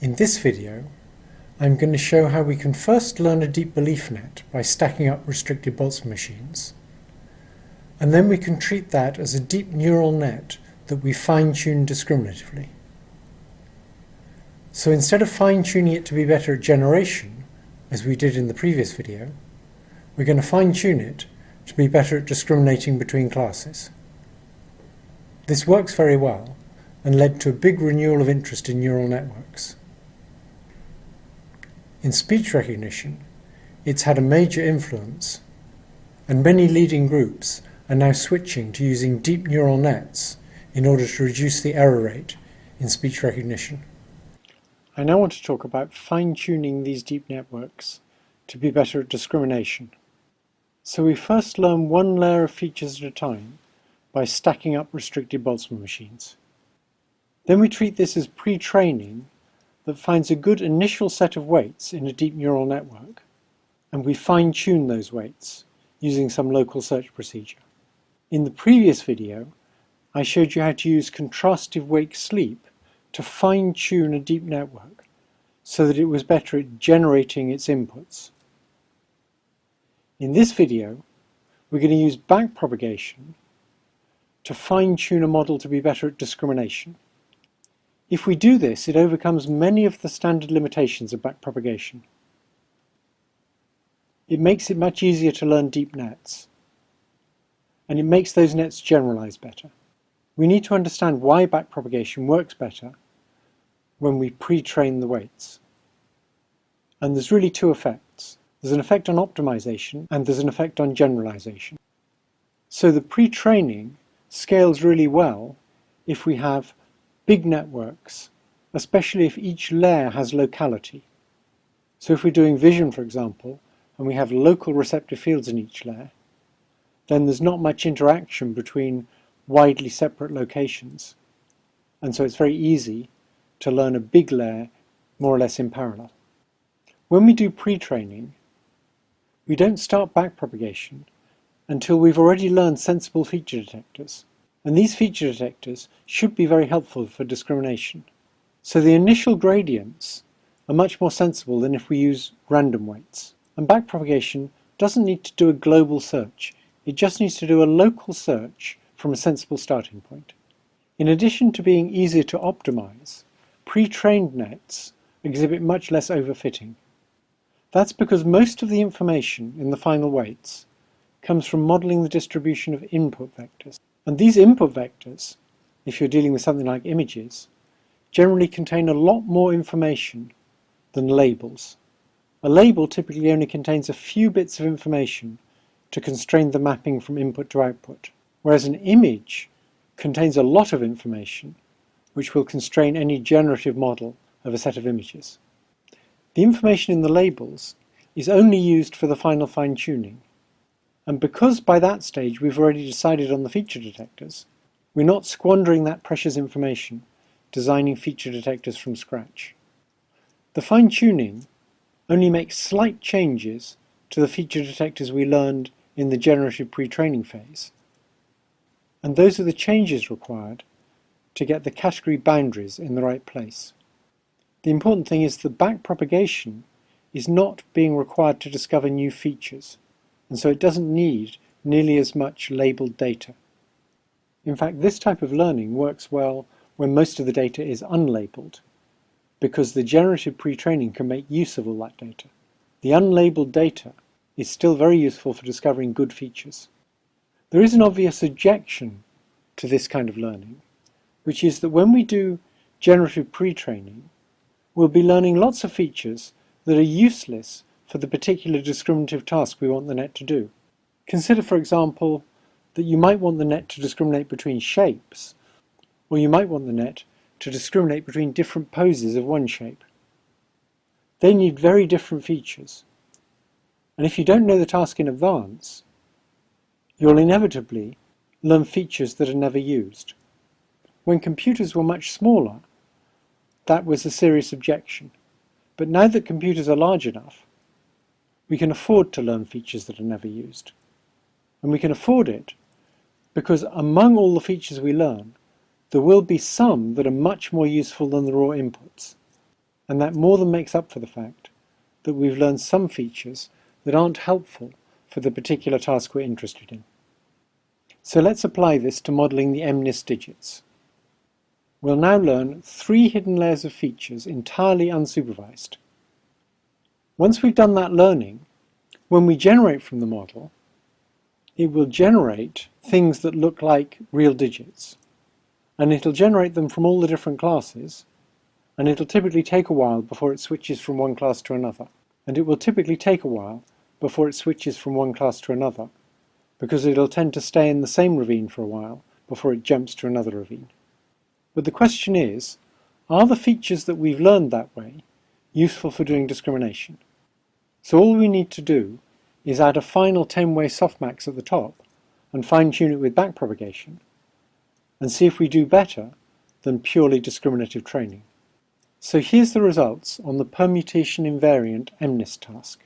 In this video, I'm going to show how we can first learn a deep belief net by stacking up restricted Boltzmann machines, and then we can treat that as a deep neural net that we fine-tune discriminatively. So instead of fine-tuning it to be better at generation, as we did in the previous video, we're going to fine-tune it to be better at discriminating between classes. This works very well and led to a big renewal of interest in neural networks. In speech recognition, it's had a major influence, and many leading groups are now switching to using deep neural nets in order to reduce the error rate in speech recognition. I now want to talk about fine-tuning these deep networks to be better at discrimination. So we first learn one layer of features at a time by stacking up restricted Boltzmann machines. Then we treat this as pre-training that finds a good initial set of weights in a deep neural network, and we fine-tune those weights using some local search procedure. In the previous video, I showed you how to use contrastive wake-sleep to fine-tune a deep network so that it was better at generating its inputs. In this video, we're going to use backpropagation to fine-tune a model to be better at discrimination. If we do this, it overcomes many of the standard limitations of backpropagation. It makes it much easier to learn deep nets, and it makes those nets generalize better. We need to understand why backpropagation works better when we pre-train the weights. And there's really two effects. There's an effect on optimization, and there's an effect on generalization. So the pre-training scales really well if we have big networks, especially if each layer has locality. So if we're doing vision, for example, and we have local receptive fields in each layer, then there's not much interaction between widely separate locations. And so it's very easy to learn a big layer more or less in parallel. When we do pre-training, we don't start backpropagation until we've already learned sensible feature detectors. And these feature detectors should be very helpful for discrimination. So the initial gradients are much more sensible than if we use random weights. And backpropagation doesn't need to do a global search. It just needs to do a local search from a sensible starting point. In addition to being easier to optimize, pre-trained nets exhibit much less overfitting. That's because most of the information in the final weights comes from modeling the distribution of input vectors. And these input vectors, if you're dealing with something like images, generally contain a lot more information than labels. A label typically only contains a few bits of information to constrain the mapping from input to output, whereas an image contains a lot of information which will constrain any generative model of a set of images. The information in the labels is only used for the final fine-tuning. And because by that stage we've already decided on the feature detectors, we're not squandering that precious information designing feature detectors from scratch. The fine-tuning only makes slight changes to the feature detectors we learned in the generative pre-training phase. And those are the changes required to get the category boundaries in the right place. The important thing is that backpropagation is not being required to discover new features, and so it doesn't need nearly as much labeled data. In fact, this type of learning works well when most of the data is unlabeled, because the generative pre-training can make use of all that data. The unlabeled data is still very useful for discovering good features. There is an obvious objection to this kind of learning, which is that when we do generative pre-training, we'll be learning lots of features that are useless for the particular discriminative task we want the net to do. Consider, for example, that you might want the net to discriminate between shapes, or you might want the net to discriminate between different poses of one shape. They need very different features, and if you don't know the task in advance, you'll inevitably learn features that are never used. When computers were much smaller, that was a serious objection, but now that computers are large enough, we can afford to learn features that are never used. And we can afford it because among all the features we learn, there will be some that are much more useful than the raw inputs. and that more than makes up for the fact that we've learned some features that aren't helpful for the particular task we're interested in. So let's apply this to modelling the MNIST digits. We'll now learn 3 hidden layers of features entirely unsupervised. Once we've done that learning, when we generate from the model, it will generate things that look like real digits. And it'll generate them from all the different classes, and it'll typically take a while before it switches from one class to another. And it will typically take a while before it switches from one class to another, because it'll tend to stay in the same ravine for a while before it jumps to another ravine. But the question is, are the features that we've learned that way useful for doing discrimination? So all we need to do is add a final 10-way softmax at the top and fine-tune it with backpropagation, and see if we do better than purely discriminative training. So here's the results on the permutation invariant MNIST task.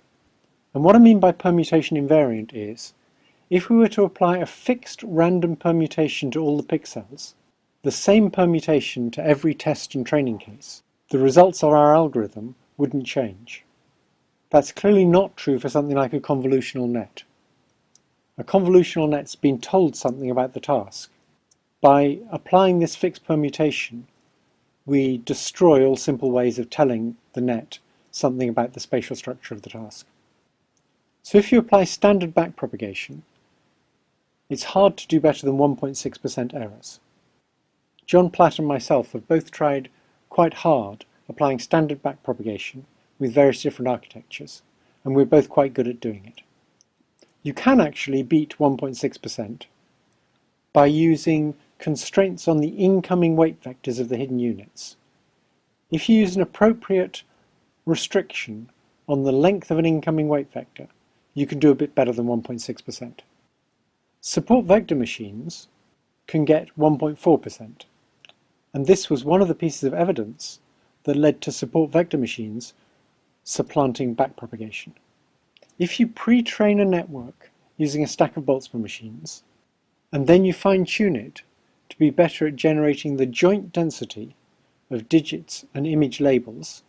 And what I mean by permutation invariant is, if we were to apply a fixed random permutation to all the pixels, the same permutation to every test and training case, the results of our algorithm wouldn't change. That's clearly not true for something like a convolutional net. A convolutional net's been told something about the task. By applying this fixed permutation, we destroy all simple ways of telling the net something about the spatial structure of the task. So if you apply standard backpropagation, it's hard to do better than 1.6% errors. John Platt and myself have both tried quite hard applying standard backpropagation with various different architectures, and we're both quite good at doing it. You can actually beat 1.6% by using constraints on the incoming weight vectors of the hidden units. If you use an appropriate restriction on the length of an incoming weight vector, you can do a bit better than 1.6%. Support vector machines can get 1.4%, and this was one of the pieces of evidence that led to support vector machines supplanting backpropagation. If you pre-train a network using a stack of Boltzmann machines, and then you fine-tune it to be better at generating the joint density of digits and image labels,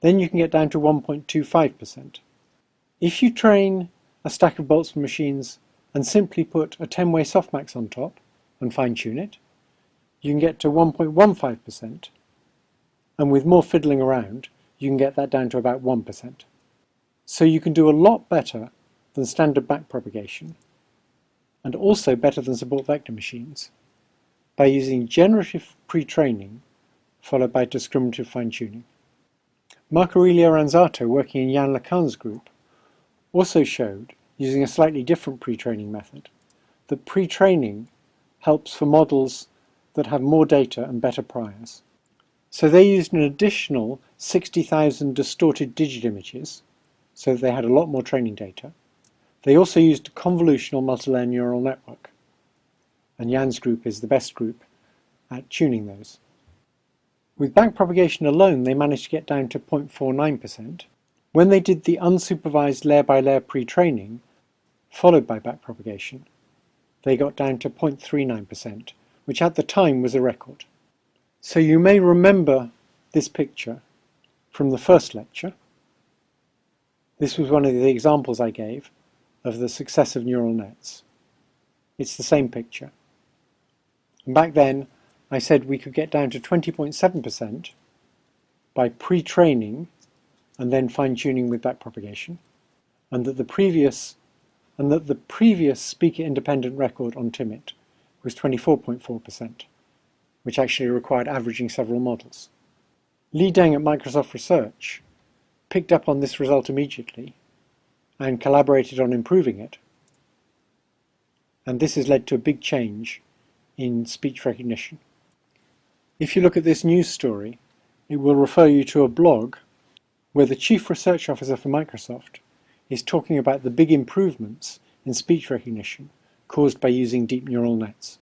then you can get down to 1.25%. If you train a stack of Boltzmann machines and simply put a 10-way softmax on top and fine-tune it, you can get to 1.15%, and with more fiddling around, you can get that down to about 1%. So you can do a lot better than standard backpropagation, and also better than support vector machines, by using generative pre-training followed by discriminative fine-tuning. Marco Aurelio Ranzato, working in Jan LeCun's group, also showed, using a slightly different pre-training method, that pre-training helps for models that have more data and better priors. So they used an additional 60,000 distorted digit images, so they had a lot more training data. They also used a convolutional multilayer neural network, and Jan's group is the best group at tuning those. With backpropagation alone, they managed to get down to 0.49%. When they did the unsupervised layer-by-layer pre-training, followed by backpropagation, they got down to 0.39%, which at the time was a record. So you may remember this picture from the first lecture. This was one of the examples I gave of the success of neural nets. It's the same picture. And back then, I said we could get down to 20.7% by pre-training and then fine-tuning with backpropagation, and that the previous speaker-independent record on Timit was 24.4%, which actually required averaging several models. Li Deng at Microsoft Research picked up on this result immediately and collaborated on improving it, and this has led to a big change in speech recognition. If you look at this news story, it will refer you to a blog where the Chief Research Officer for Microsoft is talking about the big improvements in speech recognition caused by using deep neural nets.